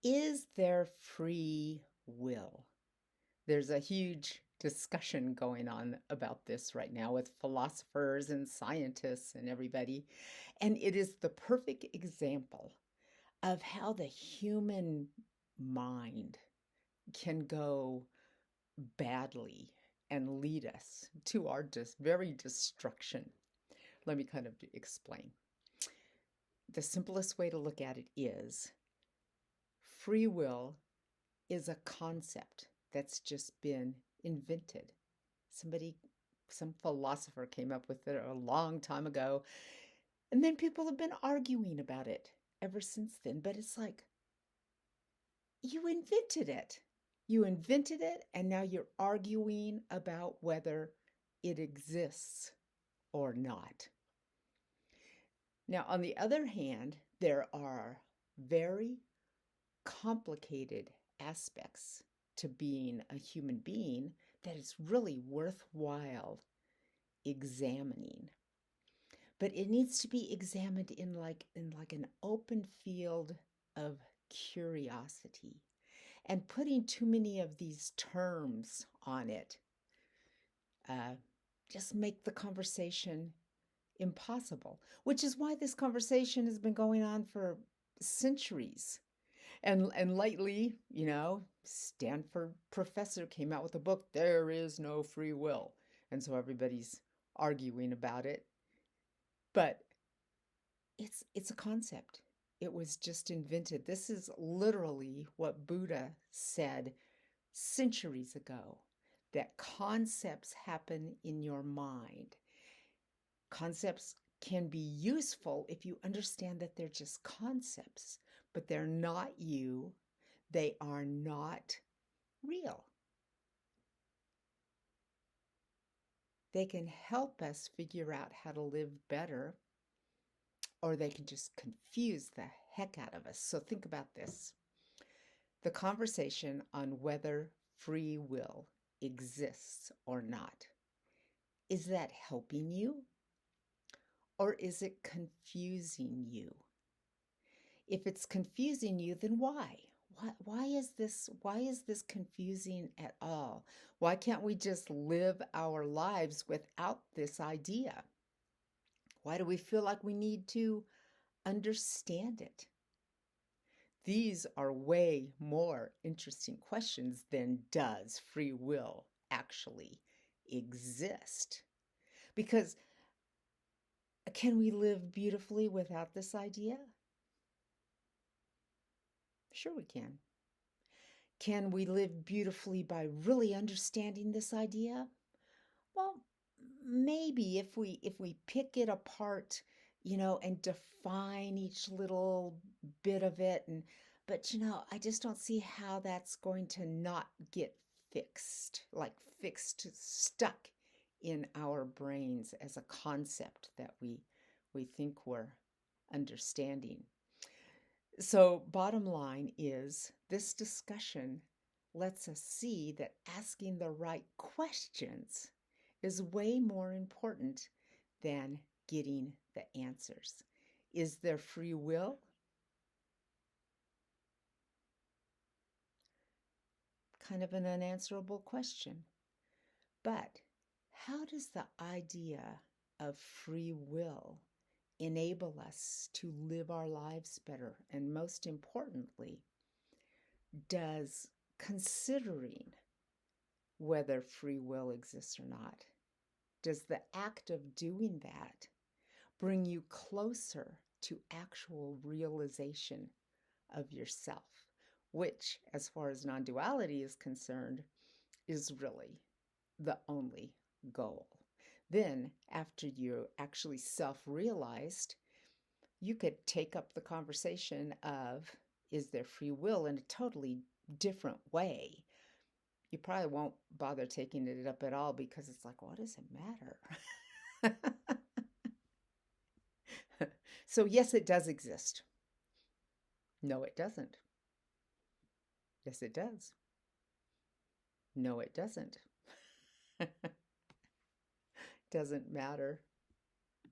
Is there free will? There's a huge discussion going on about this right now with philosophers and scientists and everybody. And it is the perfect example of how the human mind can go badly and lead us to our very destruction. Let me kind of explain. The simplest way to look at it is free will is a concept that's just been invented. Some philosopher came up with it a long time ago, and then people have been arguing about it ever since then. But it's like, you invented it. You invented it, and now you're arguing about whether it exists or not. Now, on the other hand, there are very complicated aspects to being a human being that is really worthwhile examining. But it needs to be examined in like an open field of curiosity. And putting too many of these terms on it uh, just make the conversation impossible, which is why this conversation has been going on for centuries. And lately, Stanford professor came out with a book, There Is No Free Will. And so everybody's arguing about it. But it's a concept. It was just invented. This is literally what Buddha said centuries ago, that concepts happen in your mind. Concepts can be useful if you understand that they're just concepts, but they're not you. They are not real. They can help us figure out how to live better, or they can just confuse the heck out of us. So think about this. The conversation on whether free will exists or not. Is that helping you? Or is it confusing you? If it's confusing you, then why? Why is this confusing at all? Why can't we just live our lives without this idea? Why do we feel like we need to understand it? These are way more interesting questions than does free will actually exist? Because can we live beautifully without this idea? Sure we can. Can we live beautifully by really understanding this idea? Well, maybe if we pick it apart, and define each little bit of it, but I just don't see how that's going to not get stuck in our brains as a concept that we think we're understanding. So, bottom line is, this discussion lets us see that asking the right questions is way more important than getting the answers. Is there free will? Kind of an unanswerable question. But how does the idea of free will enable us to live our lives better? And most importantly, does considering whether free will exists or not, does the act of doing that bring you closer to actual realization of yourself, which, as far as non-duality is concerned, is really the only goal? Then, after you actually self-realized, you could take up the conversation of, is there free will, in a totally different way. You probably won't bother taking it up at all, because it's like, what does it matter? So yes, it does exist. No, it doesn't. Yes, it does. No, it doesn't. Doesn't matter.